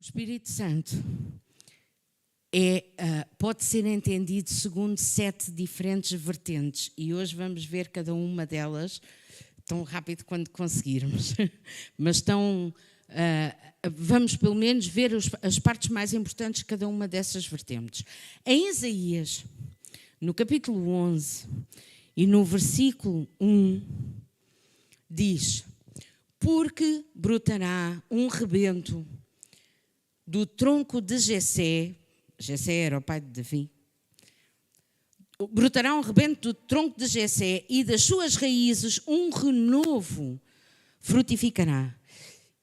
Espírito Santo pode ser entendido segundo 7 diferentes vertentes e hoje vamos ver cada uma delas tão rápido quanto conseguirmos, mas vamos pelo menos ver as partes mais importantes de cada uma dessas vertentes. Em Isaías, no capítulo 11 e no versículo 1, diz: porque brotará um rebento do tronco de Jessé era o pai de Davi, brotará um rebento do tronco de Jessé e das suas raízes um renovo frutificará.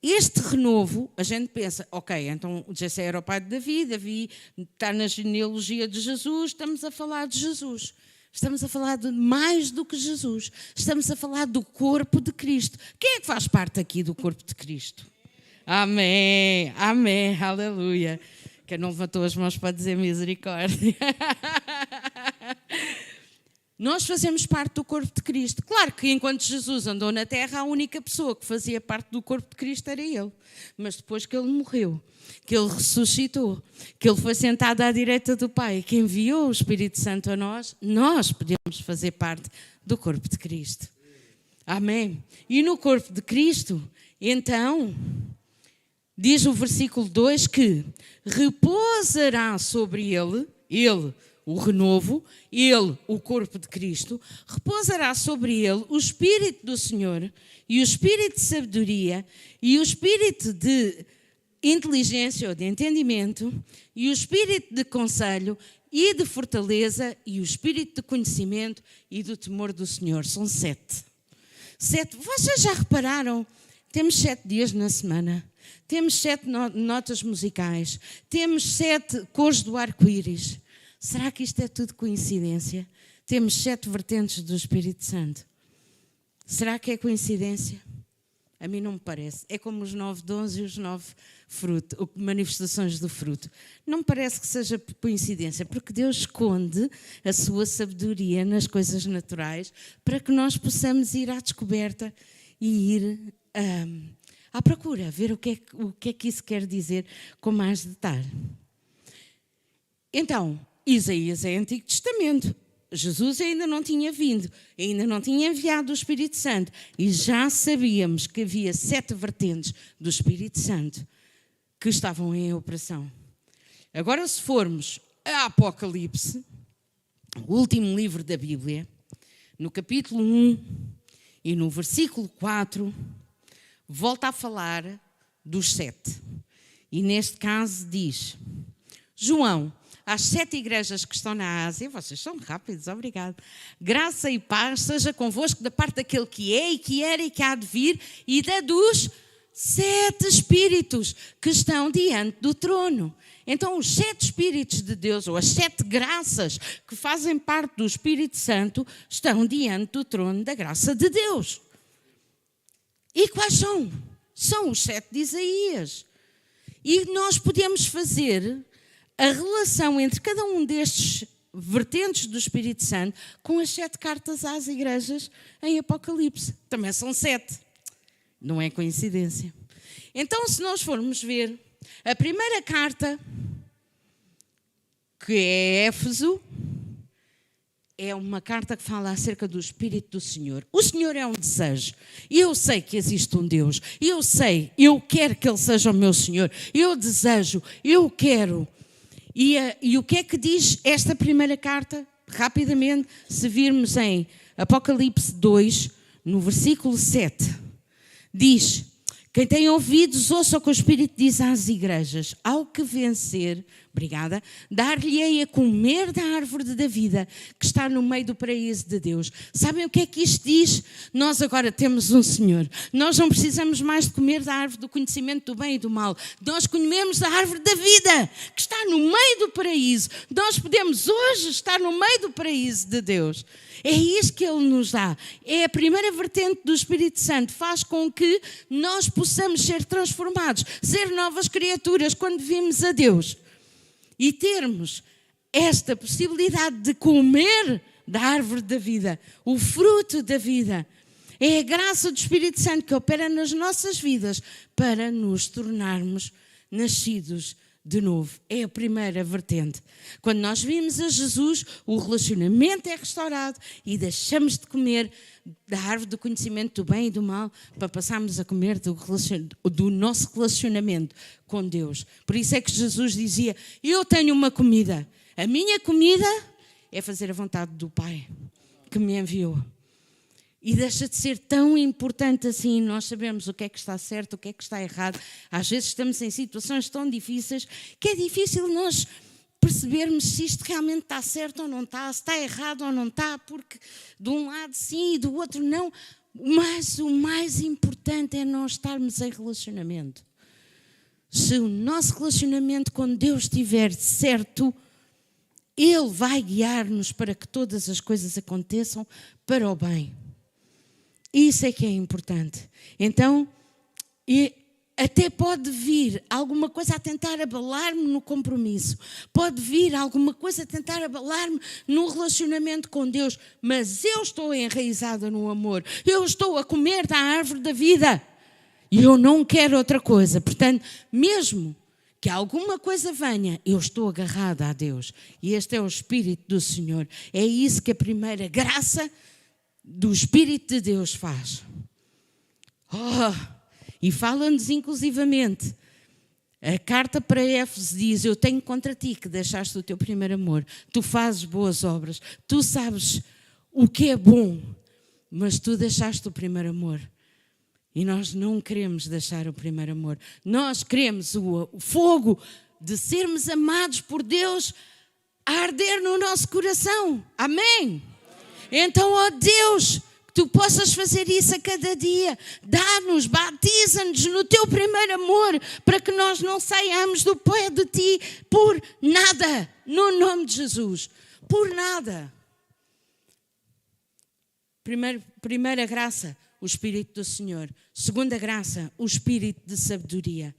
Este renovo, a gente pensa, ok, então Jessé era o pai de Davi, Davi está na genealogia de Jesus, estamos a falar de Jesus. Estamos a falar de mais do que Jesus. Estamos a falar do corpo de Cristo. Quem é que faz parte aqui do corpo de Cristo? Amém, amém, aleluia. Quem não levantou as mãos para dizer misericórdia. Nós fazemos parte do corpo de Cristo. Claro que enquanto Jesus andou na terra, a única pessoa que fazia parte do corpo de Cristo era Ele. Mas depois que Ele morreu, que Ele ressuscitou, que Ele foi sentado à direita do Pai, que enviou o Espírito Santo a nós podemos fazer parte do corpo de Cristo. Amém? E no corpo de Cristo, então, diz o versículo 2 que repousará sobre Ele, o renovo, Ele, o corpo de Cristo, repousará sobre Ele o Espírito do Senhor e o Espírito de sabedoria e o Espírito de inteligência ou de entendimento e o Espírito de conselho e de fortaleza e o Espírito de conhecimento e do temor do Senhor. São 7. Vocês já repararam? Temos 7 dias na semana. Temos 7 notas musicais. Temos 7 cores do arco-íris. Será que isto é tudo coincidência? Temos 7 vertentes do Espírito Santo. Será que é coincidência? A mim não me parece. É como os 9 dons e os 9 manifestações do fruto. Não me parece que seja coincidência, porque Deus esconde a sua sabedoria nas coisas naturais para que nós possamos ir à descoberta e ir à procura, ver o que é que isso quer dizer com mais detalhe. Então, Isaías é Antigo Testamento. Jesus ainda não tinha vindo, ainda não tinha enviado o Espírito Santo e já sabíamos que havia 7 vertentes do Espírito Santo que estavam em operação. Agora, se formos a Apocalipse, o último livro da Bíblia, no capítulo 1 e no versículo 4, volta a falar dos 7. E neste caso diz: João, às 7 igrejas que estão na Ásia, vocês são rápidos, obrigado. Graça e paz seja convosco da parte daquele que é e que era e que há de vir e da dos 7 espíritos que estão diante do trono. Então, os 7 espíritos de Deus, ou as 7 graças que fazem parte do Espírito Santo, estão diante do trono da graça de Deus. E quais são? São os 7 de Isaías. E nós podemos fazer a relação entre cada um destes vertentes do Espírito Santo com as 7 cartas às igrejas em Apocalipse. Também são 7. Não é coincidência. Então, se nós formos ver a primeira carta, que é Éfeso, é uma carta que fala acerca do Espírito do Senhor. O Senhor é um desejo. Eu sei que existe um Deus. Eu quero que Ele seja o meu Senhor. Eu desejo, eu quero. E o que é que diz esta primeira carta? Rapidamente, se virmos em Apocalipse 2, no versículo 7, diz: quem tem ouvidos, ouça o que o Espírito diz às igrejas. Ao que vencer, obrigada, dar-lhe-ei a comer da árvore da vida que está no meio do paraíso de Deus. Sabem o que é que isto diz? Nós agora temos um Senhor. Nós não precisamos mais de comer da árvore do conhecimento do bem e do mal. Nós comemos da árvore da vida que está no meio do paraíso. Nós podemos hoje estar no meio do paraíso de Deus. É isso que Ele nos dá. É a primeira vertente do Espírito Santo. Faz com que nós possamos ser transformados, ser novas criaturas quando vimos a Deus. E termos esta possibilidade de comer da árvore da vida, o fruto da vida. É a graça do Espírito Santo que opera nas nossas vidas para nos tornarmos nascidos de novo. É a primeira vertente. Quando nós vimos a Jesus, o relacionamento é restaurado e deixamos de comer da árvore do conhecimento do bem e do mal para passarmos a comer do nosso relacionamento com Deus. Por isso é que Jesus dizia: eu tenho uma comida. A minha comida é fazer a vontade do Pai que me enviou. E deixa de ser tão importante assim. Nós sabemos o que é que está certo, o que é que está errado. Às vezes estamos em situações tão difíceis que é difícil nós percebermos se isto realmente está certo ou não está, se está errado ou não está, porque de um lado sim e do outro não. Mas o mais importante é nós estarmos em relacionamento. Se o nosso relacionamento com Deus estiver certo, Ele vai guiar-nos para que todas as coisas aconteçam para o bem. Isso é que é importante. Então, até pode vir alguma coisa a tentar abalar-me no compromisso. Pode vir alguma coisa a tentar abalar-me no relacionamento com Deus. Mas eu estou enraizada no amor. Eu estou a comer da árvore da vida. E eu não quero outra coisa. Portanto, mesmo que alguma coisa venha, eu estou agarrada a Deus. E este é o Espírito do Senhor. É isso que a primeira graça do Espírito de Deus faz. E fala-nos inclusivamente. A carta para Éfeso diz: eu tenho contra ti que deixaste o teu primeiro amor. Tu fazes boas obras, tu sabes o que é bom, mas tu deixaste o primeiro amor. E nós não queremos deixar o primeiro amor. Nós queremos o fogo de sermos amados por Deus a arder no nosso coração. Amém? Então, ó Deus, que tu possas fazer isso a cada dia. Dá-nos, batiza-nos no teu primeiro amor, para que nós não saiamos do pé de ti por nada, no nome de Jesus. Por nada. Primeira graça, o Espírito do Senhor. Segunda graça, o Espírito de sabedoria.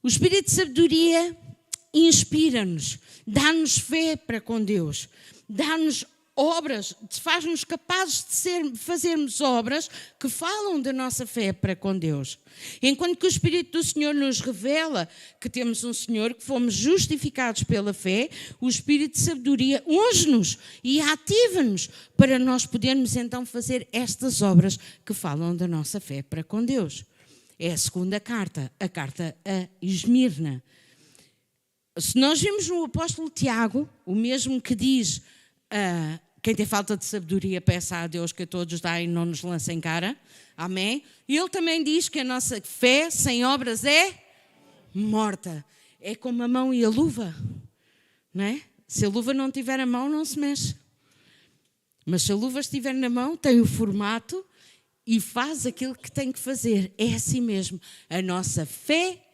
O Espírito de sabedoria inspira-nos, dá-nos fé para com Deus, dá-nos obras, faz-nos capazes de fazermos obras que falam da nossa fé para com Deus. Enquanto que o Espírito do Senhor nos revela que temos um Senhor, que fomos justificados pela fé, o Espírito de sabedoria unge-nos e ativa-nos para nós podermos então fazer estas obras que falam da nossa fé para com Deus. É a segunda carta, a carta a Esmirna. Se nós vimos no apóstolo Tiago, o mesmo que diz: quem tem falta de sabedoria, peça a Deus que a todos dá e não nos lance em cara. Amém? E ele também diz que a nossa fé sem obras é morta. É como a mão e a luva, não é? Se a luva não tiver a mão, não se mexe. Mas se a luva estiver na mão, tem o formato e faz aquilo que tem que fazer. É assim mesmo. A nossa fé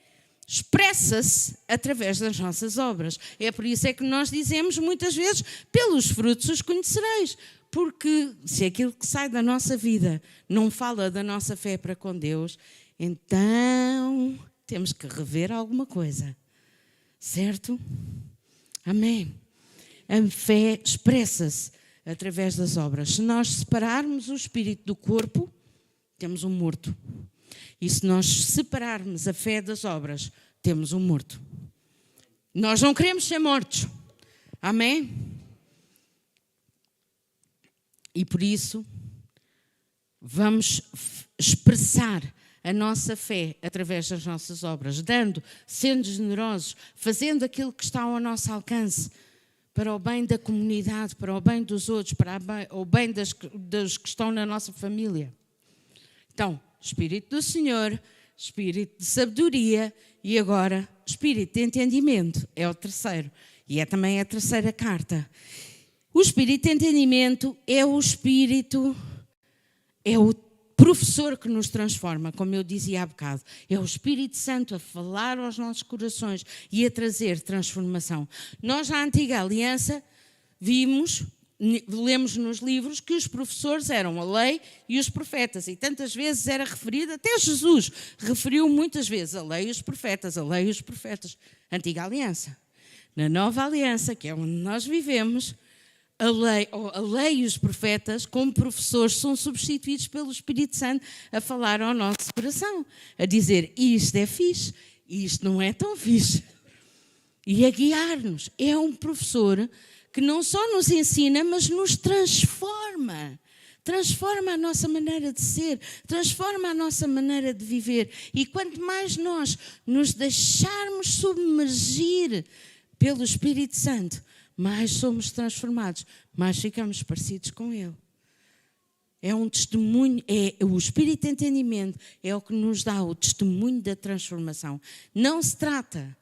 expressa-se através das nossas obras. É por isso é que nós dizemos muitas vezes: pelos frutos os conhecereis. Porque se aquilo que sai da nossa vida não fala da nossa fé para com Deus, então temos que rever alguma coisa. Certo? Amém. A fé expressa-se através das obras. Se nós separarmos o espírito do corpo, temos um morto. E se nós separarmos a fé das obras, temos um morto. Nós não queremos ser mortos. Amém? E por isso, vamos expressar a nossa fé através das nossas obras, sendo generosos, fazendo aquilo que está ao nosso alcance, para o bem da comunidade, para o bem dos outros, para o bem dos que estão na nossa família. Então, Espírito do Senhor, Espírito de sabedoria e agora Espírito de entendimento. É o terceiro. E é também a terceira carta. O Espírito de entendimento é o Espírito, é o professor que nos transforma, como eu dizia há bocado. É o Espírito Santo a falar aos nossos corações e a trazer transformação. Nós, na Antiga Aliança, lemos nos livros que os professores eram a lei e os profetas, e tantas vezes era referido, até Jesus referiu muitas vezes a lei e os profetas, a lei e os profetas. Antiga Aliança. Na Nova Aliança, que é onde nós vivemos, a lei e os profetas, como professores, são substituídos pelo Espírito Santo a falar ao nosso coração, a dizer: isto é fixe, E isto não é tão fixe. E a guiar-nos. É um professor que não só nos ensina, mas nos transforma. Transforma a nossa maneira de ser, transforma a nossa maneira de viver. E quanto mais nós nos deixarmos submergir pelo Espírito Santo, mais somos transformados, mais ficamos parecidos com Ele. É um testemunho, o Espírito de entendimento é o que nos dá o testemunho da transformação. Não se trata,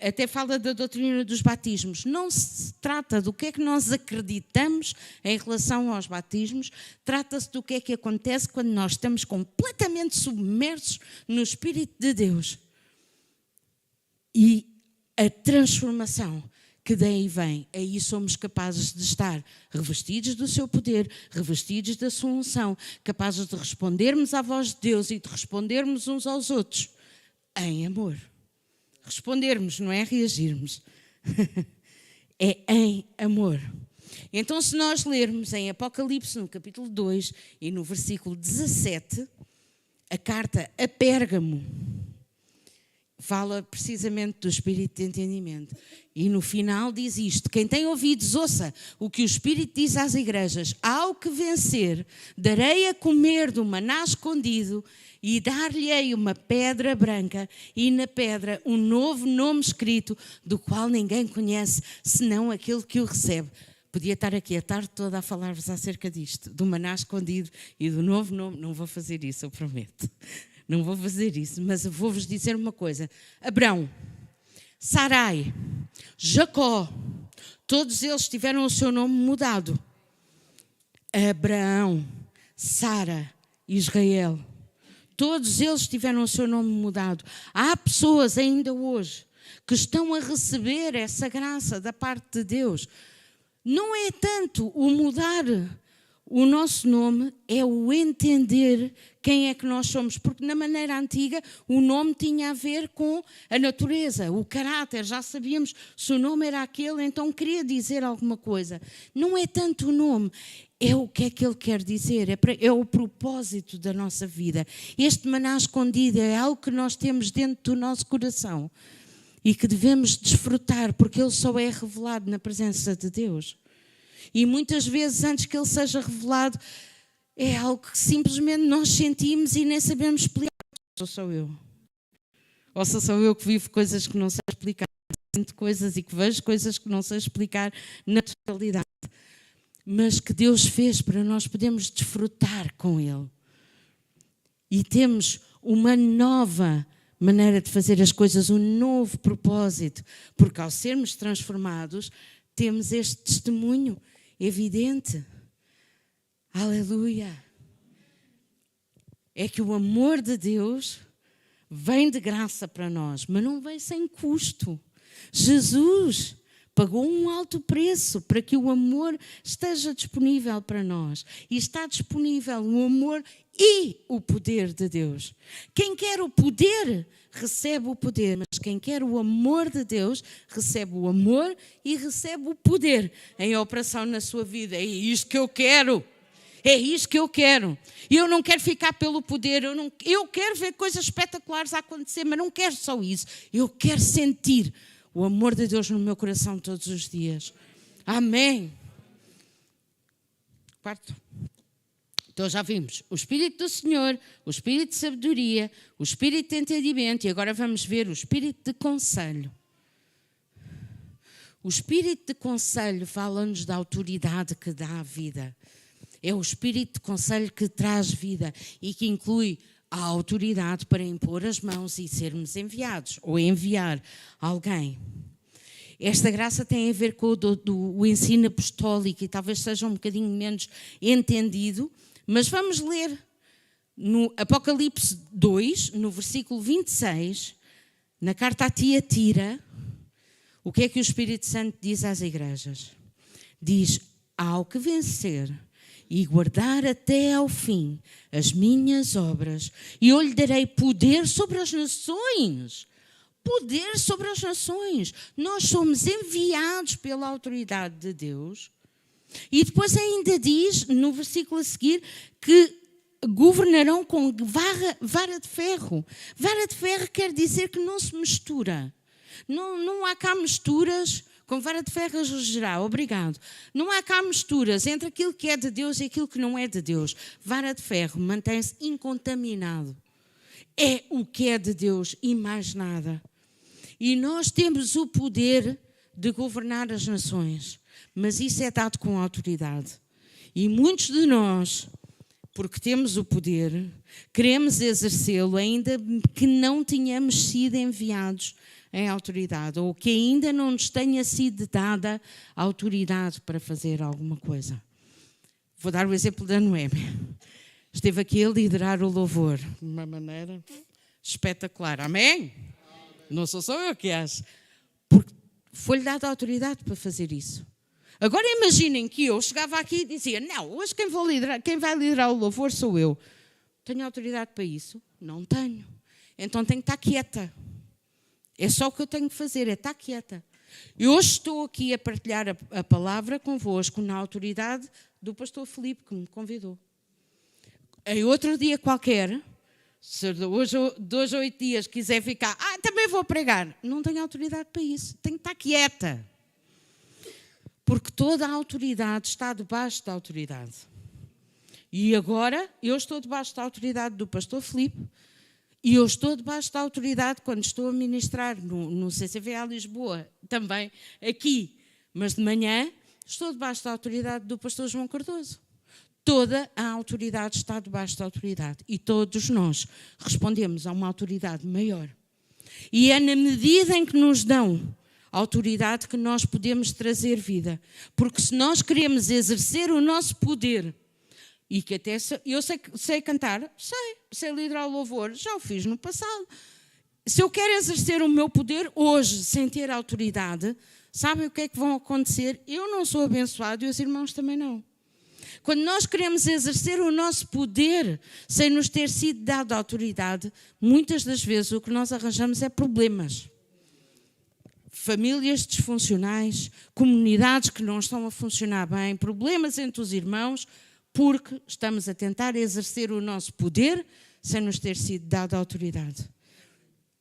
até fala da doutrina dos batismos, não se trata do que é que nós acreditamos em relação aos batismos, trata-se do que é que acontece quando nós estamos completamente submersos no Espírito de Deus. E a transformação que daí vem, aí somos capazes de estar revestidos do seu poder, revestidos da sua unção, capazes de respondermos à voz de Deus e de respondermos uns aos outros em amor. Respondermos, não é reagirmos. É em amor. Então, se nós lermos em Apocalipse, no capítulo 2 e no versículo 17, a carta a Pérgamo fala precisamente do Espírito de entendimento. E no final diz isto: quem tem ouvidos, ouça o que o Espírito diz às igrejas. Ao que vencer, darei a comer do maná escondido e dar-lhe-ei uma pedra branca e na pedra um novo nome escrito, do qual ninguém conhece, senão aquele que o recebe. Podia estar aqui a tarde toda a falar-vos acerca disto, do maná escondido e do novo nome. Não vou fazer isso, eu prometo. Não vou fazer isso, mas eu vou-vos dizer uma coisa. Abrão, Sarai, Jacó, todos eles tiveram o seu nome mudado. Abraão, Sara, Israel, todos eles tiveram o seu nome mudado. Há pessoas ainda hoje que estão a receber essa graça da parte de Deus. Não é tanto o mudar o nosso nome, é o entender quem é que nós somos, porque na maneira antiga o nome tinha a ver com a natureza, o caráter, já sabíamos se o nome era aquele, então queria dizer alguma coisa. Não é tanto o nome, é o que é que ele quer dizer, é o propósito da nossa vida. Este maná escondido é algo que nós temos dentro do nosso coração e que devemos desfrutar, porque ele só é revelado na presença de Deus. E muitas vezes, antes que ele seja revelado, é algo que simplesmente nós sentimos e nem sabemos explicar. Ou sou eu? Ou sou eu que vivo coisas que não sei explicar, sinto coisas e que vejo coisas que não sei explicar na totalidade. Mas que Deus fez para nós podermos desfrutar com Ele. E temos uma nova maneira de fazer as coisas, um novo propósito. Porque ao sermos transformados, temos este testemunho evidente. Aleluia! É que o amor de Deus vem de graça para nós, mas não vem sem custo. Jesus pagou um alto preço para que o amor esteja disponível para nós. E está disponível o amor e o poder de Deus. Quem quer o poder, recebe o poder. Mas quem quer o amor de Deus, recebe o amor e recebe o poder em operação na sua vida. É isto que eu quero. É isto que eu quero. Eu não quero ficar pelo poder. Eu quero ver coisas espetaculares a acontecer, mas não quero só isso. Eu quero sentir o amor de Deus no meu coração todos os dias. Amém. Quarto. Então já vimos o Espírito do Senhor, o Espírito de sabedoria, o Espírito de entendimento e agora vamos ver o Espírito de conselho. O Espírito de conselho fala-nos da autoridade que dá a vida. É o Espírito de conselho que traz vida e que inclui a autoridade para impor as mãos e sermos enviados ou enviar alguém. Esta graça tem a ver com o ensino apostólico e talvez seja um bocadinho menos entendido, mas vamos ler no Apocalipse 2, no versículo 26, na carta a Tiatira, o que é que o Espírito Santo diz às igrejas? Diz: ao que vencer e guardar até ao fim as minhas obras, e eu lhe darei poder sobre as nações. Poder sobre as nações. Nós somos enviados pela autoridade de Deus. E depois ainda diz, no versículo a seguir, que governarão com vara de ferro. Vara de ferro quer dizer que não se mistura. Não há cá misturas. Com vara de ferro regerá, obrigado. Não há cá misturas entre aquilo que é de Deus e aquilo que não é de Deus. Vara de ferro mantém-se incontaminado. É o que é de Deus e mais nada. E nós temos o poder de governar as nações, mas isso é dado com autoridade. E muitos de nós, porque temos o poder, queremos exercê-lo ainda que não tenhamos sido enviados em autoridade, ou que ainda não nos tenha sido dada autoridade para fazer alguma coisa. Vou dar o exemplo da Noemi. Esteve aqui a liderar o louvor de uma maneira espetacular. Amém? Não sou só eu que acho. Porque foi-lhe dada autoridade para fazer isso. Agora imaginem que eu chegava aqui e dizia, não, hoje quem vai liderar o louvor sou eu. Tenho autoridade para isso? Não tenho. Então tenho que estar quieta. É só o que eu tenho que fazer, é estar quieta. E hoje estou aqui a partilhar a palavra convosco na autoridade do pastor Filipe, que me convidou. Em outro dia qualquer, se de hoje a 8 dias quiser ficar, também vou pregar. Não tenho autoridade para isso, tenho que estar quieta. Porque toda a autoridade está debaixo da autoridade. E agora eu estou debaixo da autoridade do pastor Filipe. E eu estou debaixo da autoridade quando estou a ministrar no CCVA Lisboa, também aqui. Mas de manhã estou debaixo da autoridade do pastor João Cardoso. Toda a autoridade está debaixo da autoridade. E todos nós respondemos a uma autoridade maior. E é na medida em que nos dão autoridade que nós podemos trazer vida. Porque se nós queremos exercer o nosso poder, e que até eu sei cantar, sei liderar o louvor, já o fiz no passado. Se eu quero exercer o meu poder hoje, sem ter autoridade, sabem o que é que vão acontecer? Eu não sou abençoado e os irmãos também não. Quando nós queremos exercer o nosso poder, sem nos ter sido dado autoridade, muitas das vezes o que nós arranjamos é problemas. Famílias disfuncionais, comunidades que não estão a funcionar bem, problemas entre os irmãos, porque estamos a tentar exercer o nosso poder sem nos ter sido dada autoridade.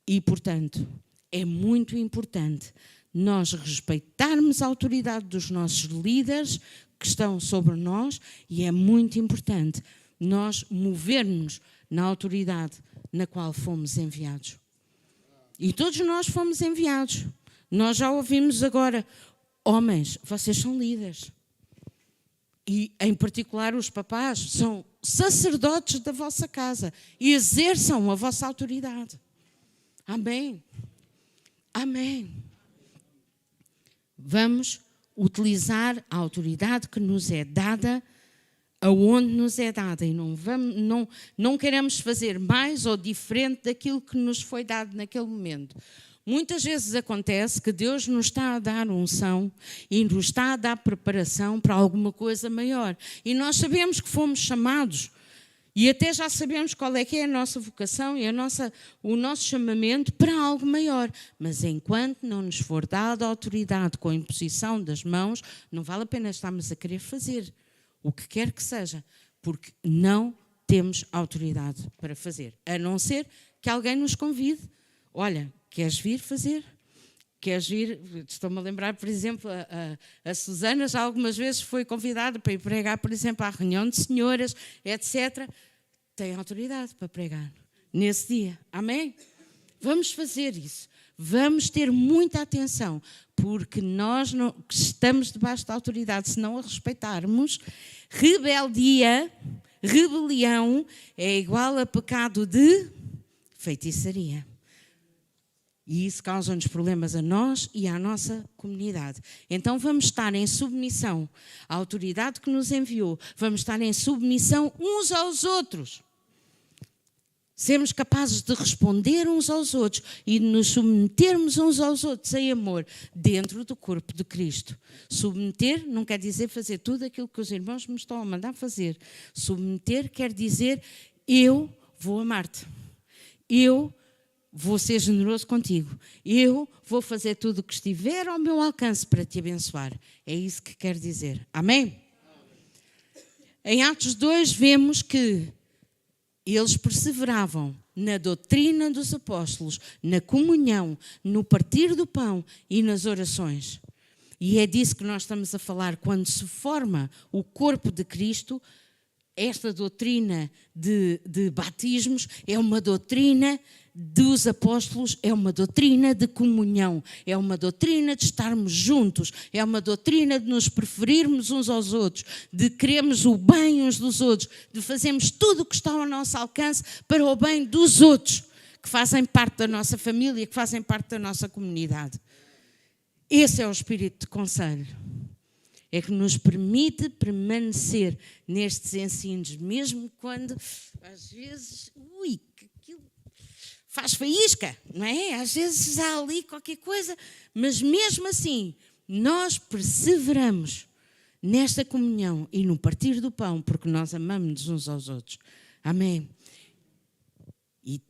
E, portanto, é muito importante nós respeitarmos a autoridade dos nossos líderes que estão sobre nós e é muito importante nós movermos na autoridade na qual fomos enviados. E todos nós fomos enviados. Nós já ouvimos agora, homens, vocês são líderes. E, em particular, os papás são sacerdotes da vossa casa e exerçam a vossa autoridade. Amém. Amém. Vamos utilizar a autoridade que nos é dada aonde nos é dada e não queremos fazer mais ou diferente daquilo que nos foi dado naquele momento. Muitas vezes acontece que Deus nos está a dar unção e nos está a dar preparação para alguma coisa maior. E nós sabemos que fomos chamados e até já sabemos qual é que é a nossa vocação e o nosso chamamento para algo maior. Mas enquanto não nos for dada a autoridade com a imposição das mãos, não vale a pena estarmos a querer fazer o que quer que seja, porque não temos autoridade para fazer, a não ser que alguém nos convide. Olha, queres vir fazer? Queres vir? Estou-me a lembrar, por exemplo, a Susana já algumas vezes foi convidada para ir pregar, por exemplo, à reunião de senhoras, etc. Tem autoridade para pregar nesse dia. Amém? Vamos fazer isso. Vamos ter muita atenção, porque nós não, que estamos debaixo da autoridade, se não a respeitarmos, rebelião é igual a pecado de feitiçaria. E isso causa-nos problemas a nós e à nossa comunidade. Então vamos estar em submissão à autoridade que nos enviou. Vamos estar em submissão uns aos outros. Sermos capazes de responder uns aos outros e de nos submetermos uns aos outros em amor dentro do corpo de Cristo. Submeter não quer dizer fazer tudo aquilo que os irmãos me estão a mandar fazer. Submeter quer dizer eu vou amar-te. Eu vou ser generoso contigo. Eu vou fazer tudo o que estiver ao meu alcance para te abençoar. É isso que quer dizer. Amém? Em Atos 2 vemos que Eles perseveravam na doutrina dos apóstolos, na comunhão, no partir do pão e nas orações. E é disso que nós estamos a falar. Quando se forma o corpo de Cristo, esta doutrina de batismos é uma doutrina dos apóstolos, é uma doutrina de comunhão, é uma doutrina de estarmos juntos, é uma doutrina de nos preferirmos uns aos outros, de querermos o bem uns dos outros, de fazermos tudo o que está ao nosso alcance para o bem dos outros, que fazem parte da nossa família, que fazem parte da nossa comunidade. Esse é o espírito de conselho. É que nos permite permanecer nestes ensinos, mesmo quando, às vezes, aquilo faz faísca, não é? Às vezes há ali qualquer coisa, mas mesmo assim, nós perseveramos nesta comunhão e no partir do pão, porque nós amamos uns aos outros. Amém? E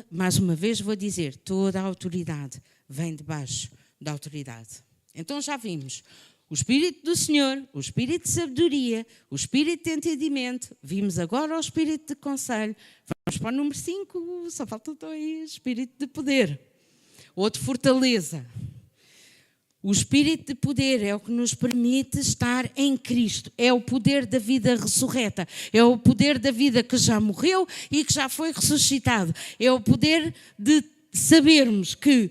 mais uma vez vou dizer, toda a autoridade vem debaixo da autoridade. Então já vimos o Espírito do Senhor, o Espírito de sabedoria, o Espírito de entendimento. Vimos agora o Espírito de conselho. Vamos para o número 5, só faltam 2. Espírito de poder. Outro, fortaleza. O Espírito de poder é o que nos permite estar em Cristo. É o poder da vida ressurreta. É o poder da vida que já morreu e que já foi ressuscitado. É o poder de sabermos que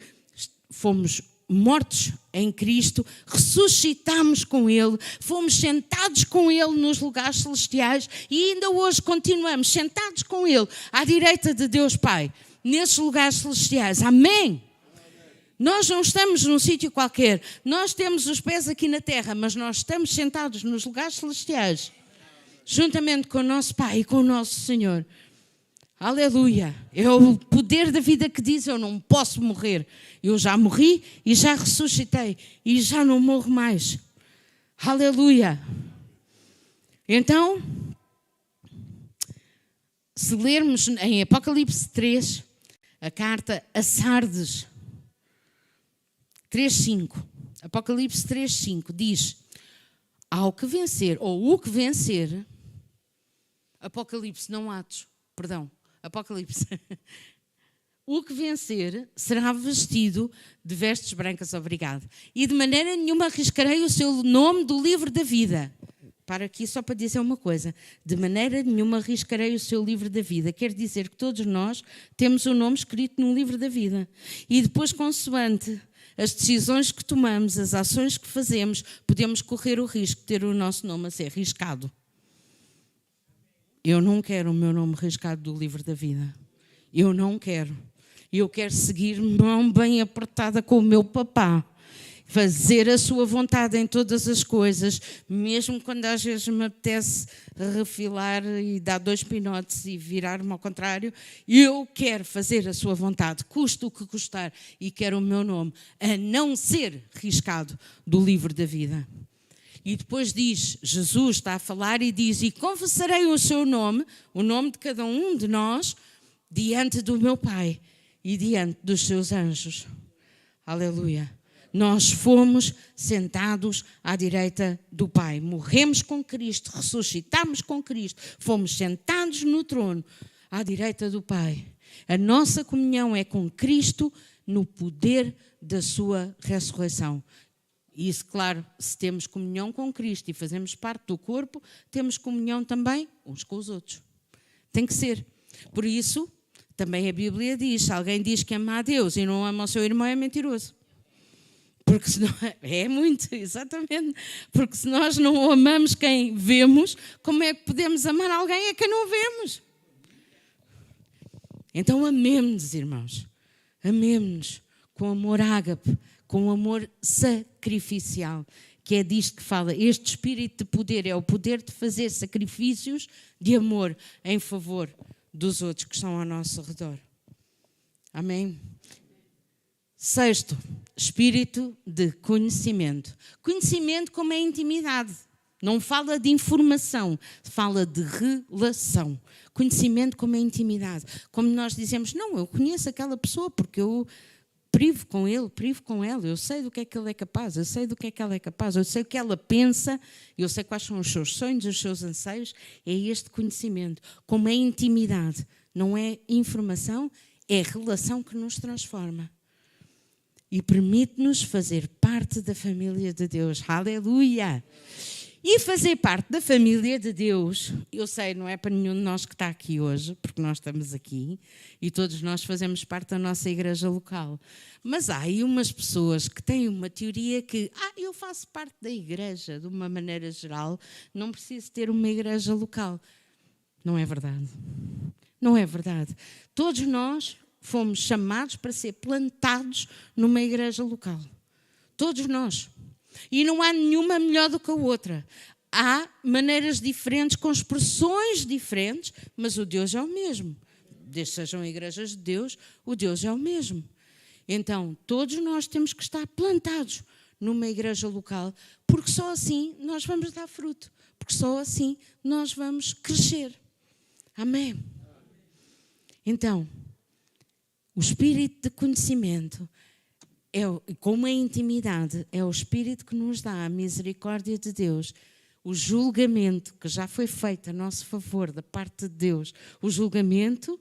fomos mortos em Cristo, ressuscitamos com Ele, fomos sentados com Ele nos lugares celestiais e ainda hoje continuamos sentados com Ele à direita de Deus Pai, nesses lugares celestiais. Amém? Nós não estamos num sítio qualquer, nós temos os pés aqui na terra, mas nós estamos sentados nos lugares celestiais, juntamente com o nosso Pai e com o nosso Senhor. Aleluia! É o poder da vida que diz: eu não posso morrer. Eu já morri e já ressuscitei e já não morro mais. Aleluia! Então, se lermos em Apocalipse 3, a carta a Sardes, 3:5, Apocalipse 3:5 diz: ao que vencer, ou o que vencer, Apocalipse, não Atos, perdão, Apocalipse. O que vencer será vestido de vestes brancas, obrigado. E de maneira nenhuma arriscarei o seu nome do livro da vida. Para aqui só para dizer uma coisa. De maneira nenhuma arriscarei o seu livro da vida. Quer dizer que todos nós temos o nome escrito no livro da vida. E depois, consoante as decisões que tomamos, as ações que fazemos, podemos correr o risco de ter o nosso nome a ser riscado. Eu não quero o meu nome riscado do livro da vida. Eu não quero. Eu quero seguir mão bem apertada com o meu papá. Fazer a sua vontade em todas as coisas, mesmo quando às vezes me apetece refilar e dar 2 pinotes e virar-me ao contrário. Eu quero fazer a sua vontade, custe o que custar, e quero o meu nome a não ser riscado do livro da vida. E depois diz, Jesus está a falar e diz: e confessarei o seu nome, o nome de cada um de nós, diante do meu Pai e diante dos seus anjos. Aleluia. Nós fomos sentados à direita do Pai. Morremos com Cristo, ressuscitamos com Cristo, fomos sentados no trono à direita do Pai. A nossa comunhão é com Cristo no poder da sua ressurreição. E isso, claro, se temos comunhão com Cristo e fazemos parte do corpo, temos comunhão também uns com os outros. Tem que ser. Por isso, também a Bíblia diz: se alguém diz que ama a Deus e não ama o seu irmão, é mentiroso. Porque senão, é muito, exatamente. Porque se nós não amamos quem vemos, como é que podemos amar alguém a quem não vemos? Então amemos-nos, irmãos. Amemos-nos com amor ágape, com amor sacrificial, que é disto que fala. Este espírito de poder é o poder de fazer sacrifícios de amor em favor dos outros que estão ao nosso redor. Amém? 6º, espírito de conhecimento. Conhecimento como é intimidade. Não fala de informação, fala de relação. Conhecimento como é intimidade. Como nós dizemos: não, eu conheço aquela pessoa porque eu privo com ele, privo com ela. Eu sei do que é que ele é capaz, eu sei do que é que ela é capaz, eu sei o que ela pensa, eu sei quais são os seus sonhos, os seus anseios. É este conhecimento. Como é intimidade, não é informação, é relação que nos transforma. E permite-nos fazer parte da família de Deus. Aleluia! E fazer parte da família de Deus, eu sei, não é para nenhum de nós que está aqui hoje, porque nós estamos aqui e todos nós fazemos parte da nossa igreja local. Mas há aí umas pessoas que têm uma teoria que, eu faço parte da igreja de uma maneira geral, não preciso ter uma igreja local. Não é verdade. Não é verdade. Todos nós fomos chamados para ser plantados numa igreja local. Todos nós. E não há nenhuma melhor do que a outra. Há maneiras diferentes, com expressões diferentes, mas o Deus é o mesmo. Desde que sejam igrejas de Deus, o Deus é o mesmo. Então, todos nós temos que estar plantados numa igreja local, porque só assim nós vamos dar fruto, porque só assim nós vamos crescer. Amém? Então, o espírito de conhecimento, como a intimidade, é o Espírito que nos dá a misericórdia de Deus, o julgamento que já foi feito a nosso favor da parte de Deus, o julgamento,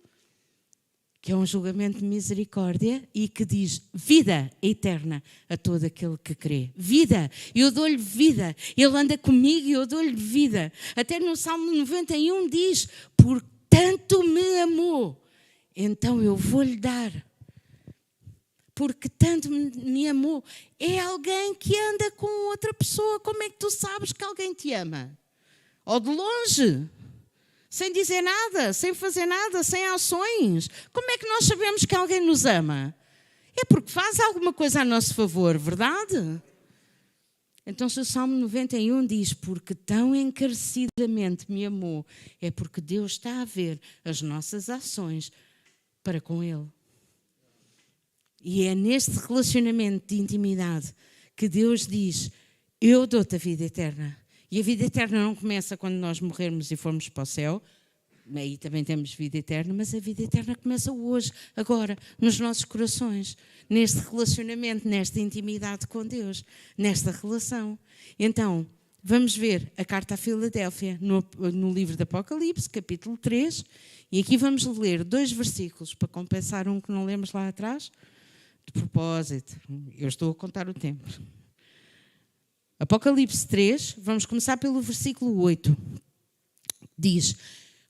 que é um julgamento de misericórdia e que diz vida eterna a todo aquele que crê. Vida, eu dou-lhe vida, ele anda comigo e eu dou-lhe vida. Até no Salmo 91 diz, por tanto me amou, então eu vou-lhe dar. Porque tanto me amou. É alguém que anda com outra pessoa. Como é que tu sabes que alguém te ama? Ou de longe? Sem dizer nada, sem fazer nada, sem ações. Como é que nós sabemos que alguém nos ama? É porque faz alguma coisa a nosso favor, verdade? Então se o Salmo 91 diz, porque tão encarecidamente me amou, é porque Deus está a ver as nossas ações para com Ele. E é neste relacionamento de intimidade que Deus diz, eu dou-te a vida eterna. E a vida eterna não começa quando nós morrermos e formos para o céu. Aí também temos vida eterna, mas a vida eterna começa hoje, agora, nos nossos corações. Neste relacionamento, nesta intimidade com Deus, nesta relação. Então, vamos ver a carta à Filadélfia no livro de Apocalipse, capítulo 3. E aqui vamos ler 2 versículos para compensar um que não lemos lá atrás. De propósito, eu estou a contar o tempo. Apocalipse 3, vamos começar pelo versículo 8. Diz,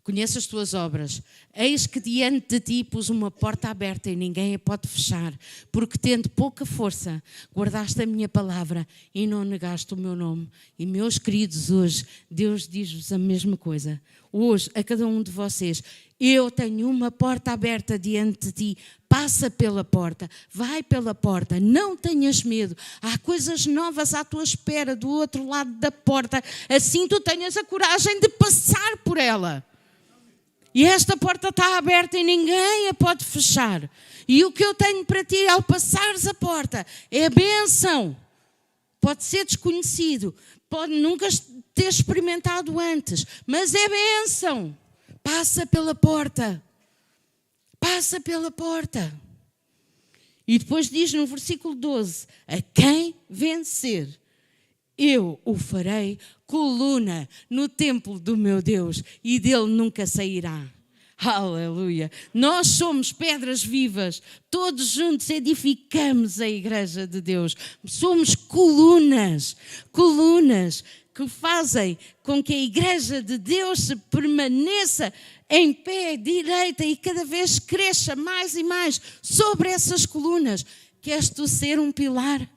conheço as tuas obras, eis que diante de ti pus uma porta aberta e ninguém a pode fechar, porque tendo pouca força, guardaste a minha palavra e não negaste o meu nome. E meus queridos, hoje, Deus diz-vos a mesma coisa. Hoje, a cada um de vocês, eu tenho uma porta aberta diante de ti, passa pela porta, vai pela porta, não tenhas medo, há coisas novas à tua espera do outro lado da porta, assim tu tenhas a coragem de passar por ela. E esta porta está aberta e ninguém a pode fechar. E o que eu tenho para ti ao passares a porta é a bênção. Pode ser desconhecido, pode nunca ter experimentado antes, mas é bênção. Passa pela porta. Passa pela porta. E depois diz no versículo 12, a quem vencer, eu o farei coluna no templo do meu Deus e dele nunca sairá. Aleluia! Nós somos pedras vivas, todos juntos edificamos a igreja de Deus. Somos colunas que fazem com que a igreja de Deus se permaneça em pé, direita e cada vez cresça mais e mais sobre essas colunas. Queres tu ser um pilar?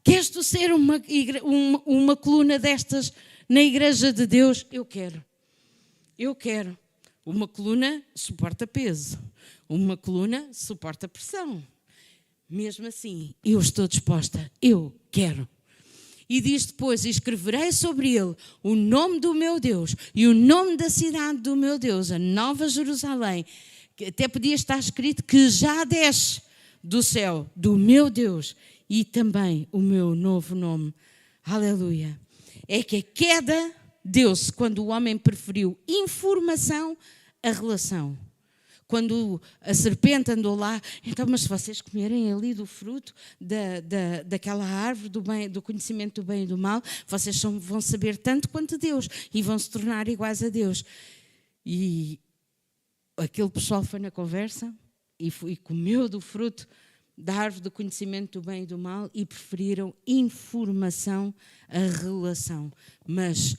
Queres tu ser uma coluna destas na igreja de Deus? Eu quero. Uma coluna suporta peso. Uma coluna suporta pressão. Mesmo assim, eu estou disposta. Eu quero. E diz depois, escreverei sobre ele o nome do meu Deus e o nome da cidade do meu Deus, a Nova Jerusalém, que até podia estar escrito que já desce do céu do meu Deus e também o meu novo nome. Aleluia. É que a queda deu-se quando o homem preferiu informação a relação. Quando a serpente andou lá, então, mas se vocês comerem ali do fruto daquela árvore do conhecimento do bem e do mal, vocês vão saber tanto quanto Deus e vão se tornar iguais a Deus. E aquele pessoal foi na conversa e comeu do fruto da árvore do conhecimento do bem e do mal e preferiram informação a relação. Mas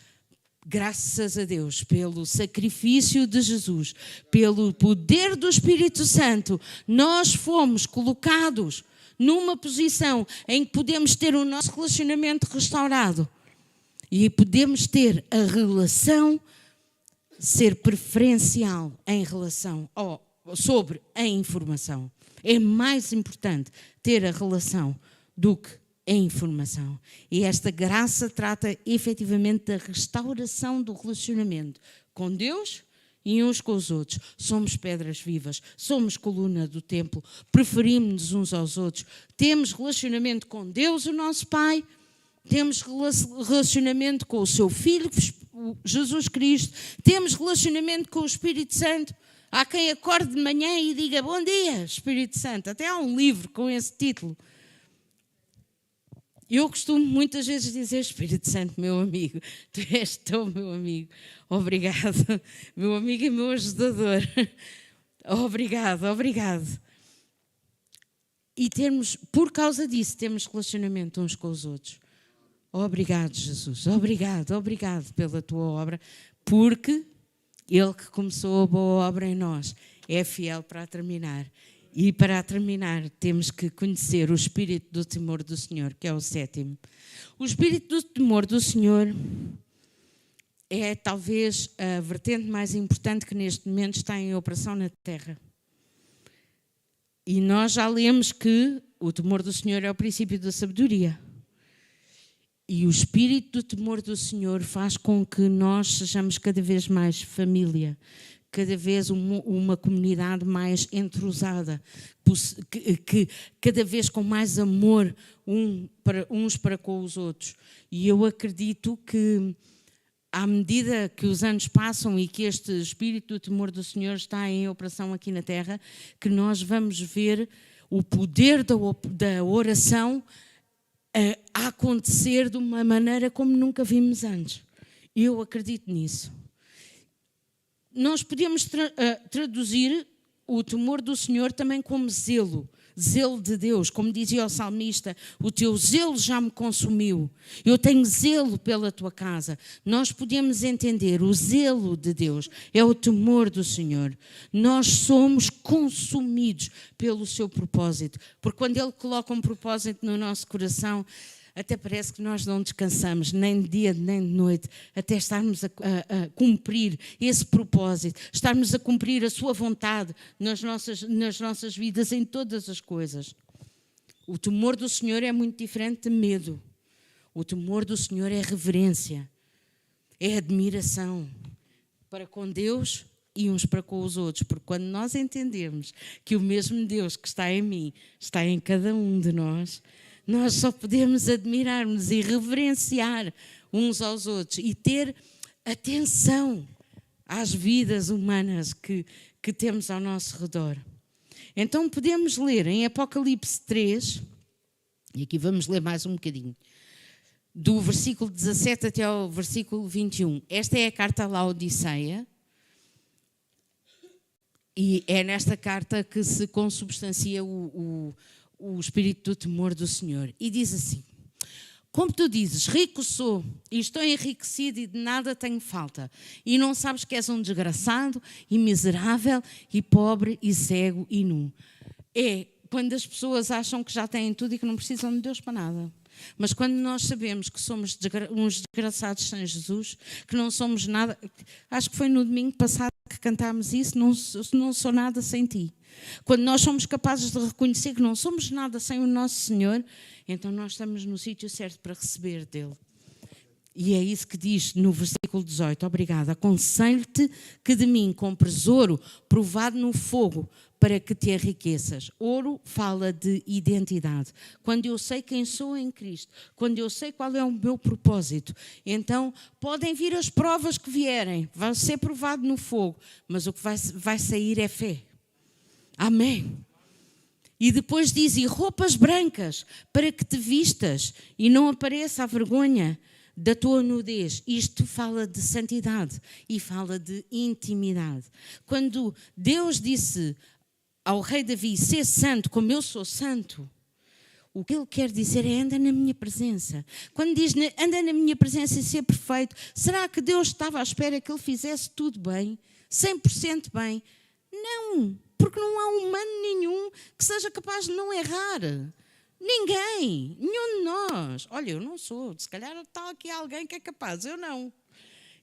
graças a Deus, pelo sacrifício de Jesus, pelo poder do Espírito Santo, nós fomos colocados numa posição em que podemos ter o nosso relacionamento restaurado e podemos ter a relação ser preferencial em relação sobre a informação. É mais importante ter a relação do que a informação. E esta graça trata efetivamente da restauração do relacionamento com Deus e uns com os outros. Somos pedras vivas, somos coluna do templo, preferimos-nos uns aos outros, temos relacionamento com Deus, o nosso Pai, temos relacionamento com o seu Filho, Jesus Cristo, temos relacionamento com o Espírito Santo. Há quem acorde de manhã e diga bom dia, Espírito Santo. Até há um livro com esse título. Eu costumo muitas vezes dizer, Espírito Santo, meu amigo, tu és tão meu amigo. Obrigado, meu amigo e meu ajudador. Obrigado. E por causa disso, temos relacionamento uns com os outros. Obrigado, Jesus. Obrigado pela tua obra, porque Ele que começou a boa obra em nós é fiel para a terminar. E para terminar, temos que conhecer o espírito do temor do Senhor, que é o 7º. O espírito do temor do Senhor é talvez a vertente mais importante que neste momento está em operação na terra. E nós já lemos que o temor do Senhor é o princípio da sabedoria. E o espírito do temor do Senhor faz com que nós sejamos cada vez mais família, cada vez uma comunidade mais entrosada, que cada vez com mais amor uns para com os outros. E eu acredito que, à medida que os anos passam e que este espírito do temor do Senhor está em operação aqui na terra, que nós vamos ver o poder da oração a acontecer de uma maneira como nunca vimos antes. Eu acredito nisso. Nós podemos traduzir o temor do Senhor também como zelo de Deus, como dizia o salmista, o teu zelo já me consumiu, eu tenho zelo pela tua casa. Nós podemos entender o zelo de Deus, é o temor do Senhor. Nós somos consumidos pelo seu propósito, porque quando Ele coloca um propósito no nosso coração, até parece que nós não descansamos, nem de dia nem de noite, até estarmos a cumprir esse propósito, estarmos a cumprir a sua vontade nas nossas vidas, em todas as coisas. O temor do Senhor é muito diferente de medo. O temor do Senhor é reverência, é admiração para com Deus e uns para com os outros, porque quando nós entendemos que o mesmo Deus que está em mim está em cada um de nós só podemos admirar-nos e reverenciar uns aos outros e ter atenção às vidas humanas que temos ao nosso redor. Então podemos ler em Apocalipse 3, e aqui vamos ler mais um bocadinho, do versículo 17 até ao versículo 21. Esta é a carta à Laodiceia, e é nesta carta que se consubstancia o espírito do temor do Senhor. E diz assim: como tu dizes, rico sou e estou enriquecido e de nada tenho falta, e não sabes que és um desgraçado e miserável e pobre e cego e nu. É quando as pessoas acham que já têm tudo e que não precisam de Deus para nada. Mas quando nós sabemos que somos uns desgraçados sem Jesus, que não somos nada, acho que foi no domingo passado que cantámos isso, não sou nada sem ti. Quando nós somos capazes de reconhecer que não somos nada sem o nosso Senhor, então nós estamos no sítio certo para receber dele. E é isso que diz no versículo 18. Obrigada. Aconselho-te que de mim compres ouro provado no fogo para que te enriqueças. Ouro fala de identidade. Quando eu sei quem sou em Cristo, quando eu sei qual é o meu propósito, então podem vir as provas que vierem, vai ser provado no fogo, mas o que vai sair é fé. Amém. E depois diz, e roupas brancas, para que te vistas e não apareça a vergonha da tua nudez. Isto fala de santidade e fala de intimidade. Quando Deus disse ao rei Davi, ser santo como eu sou santo, o que ele quer dizer é anda na minha presença. Quando diz anda na minha presença e ser perfeito, será que Deus estava à espera que ele fizesse tudo bem? 100% bem? Não, porque não há humano nenhum que seja capaz de não errar. Ninguém, nenhum de nós. Olha, eu não sou, se calhar está aqui alguém que é capaz, eu não.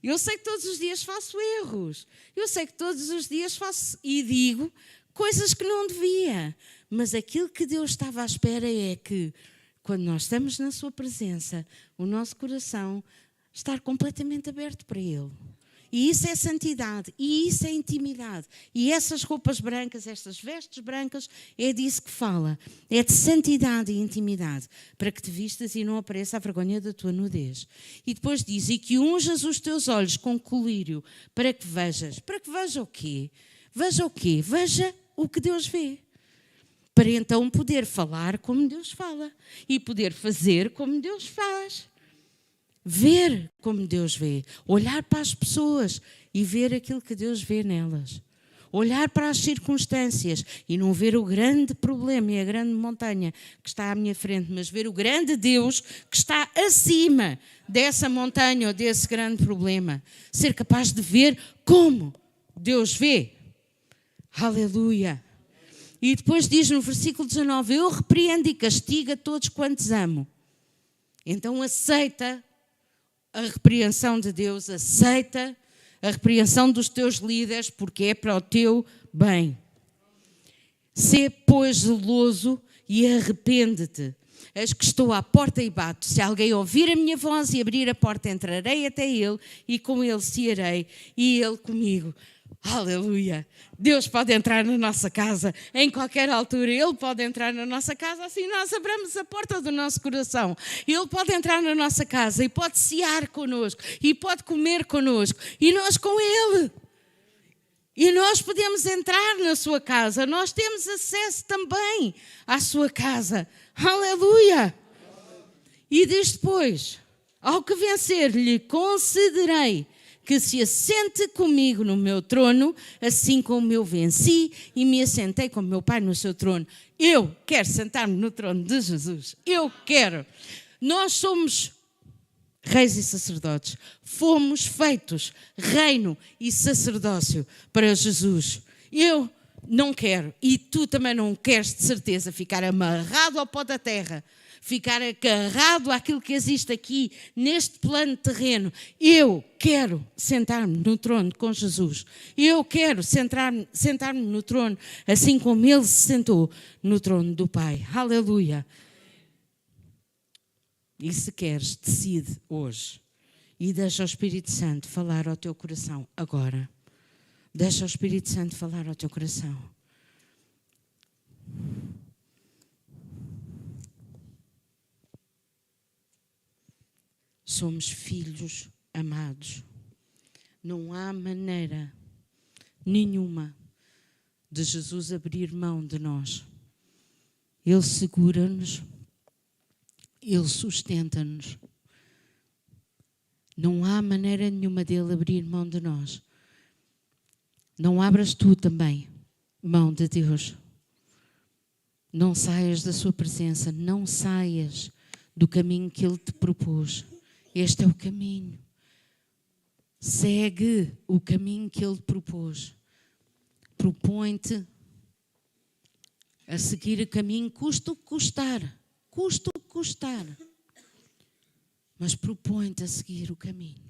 Eu sei que todos os dias faço erros. Eu sei que todos os dias faço e digo coisas que não devia. Mas aquilo que Deus estava à espera é que, quando nós estamos na sua presença, o nosso coração estar completamente aberto para Ele. E isso é santidade, e isso é intimidade. E essas roupas brancas, estas vestes brancas, é disso que fala. É de santidade e intimidade, para que te vistas e não apareça a vergonha da tua nudez. E depois diz, e que unjas os teus olhos com colírio, para que vejas. Para que veja o quê? Veja o quê? Veja o que Deus vê. Para então poder falar como Deus fala. E poder fazer como Deus faz. Ver como Deus vê, olhar para as pessoas e ver aquilo que Deus vê nelas. Olhar para as circunstâncias e não ver o grande problema e a grande montanha que está à minha frente, mas ver o grande Deus que está acima dessa montanha ou desse grande problema. Ser capaz de ver como Deus vê. Aleluia. E depois diz no versículo 19, eu repreendo e castigo a todos quantos amo. Então aceita a repreensão de Deus, aceita a repreensão dos teus líderes, porque é para o teu bem. Sê, pois, zeloso e arrepende-te. Eis que estou à porta e bato. Se alguém ouvir a minha voz e abrir a porta, entrarei até ele e com ele cearei e ele comigo. Aleluia! Deus pode entrar na nossa casa em qualquer altura. Ele pode entrar na nossa casa assim nós abramos a porta do nosso coração. Ele pode entrar na nossa casa e pode cear connosco e pode comer connosco e nós com Ele. E nós podemos entrar na sua casa. Nós temos acesso também à sua casa. Aleluia! E diz depois, ao que vencer lhe concederei que se assente comigo no meu trono, assim como eu venci e me assentei com meu Pai no seu trono. Eu quero sentar-me no trono de Jesus. Eu quero. Nós somos reis e sacerdotes. Fomos feitos reino e sacerdócio para Jesus. Eu não quero, e tu também não queres de certeza, ficar amarrado ao pó da terra, ficar agarrado àquilo que existe aqui, neste plano terreno. Eu quero sentar-me no trono com Jesus. Eu quero sentar-me no trono, assim como Ele se sentou no trono do Pai. Aleluia! E se queres, decide hoje. E deixa o Espírito Santo falar ao teu coração agora. Deixa o Espírito Santo falar ao teu coração. Somos filhos amados. Não há maneira nenhuma de Jesus abrir mão de nós. Ele segura-nos, Ele sustenta-nos. Não há maneira nenhuma dele abrir mão de nós. Não abras tu também mão de Deus. Não saias da sua presença, não saias do caminho que Ele te propôs. Este é o caminho. Segue o caminho que Ele te propôs. Propõe-te a seguir o caminho, custa o que custar. Custa o que custar. Mas propõe-te a seguir o caminho.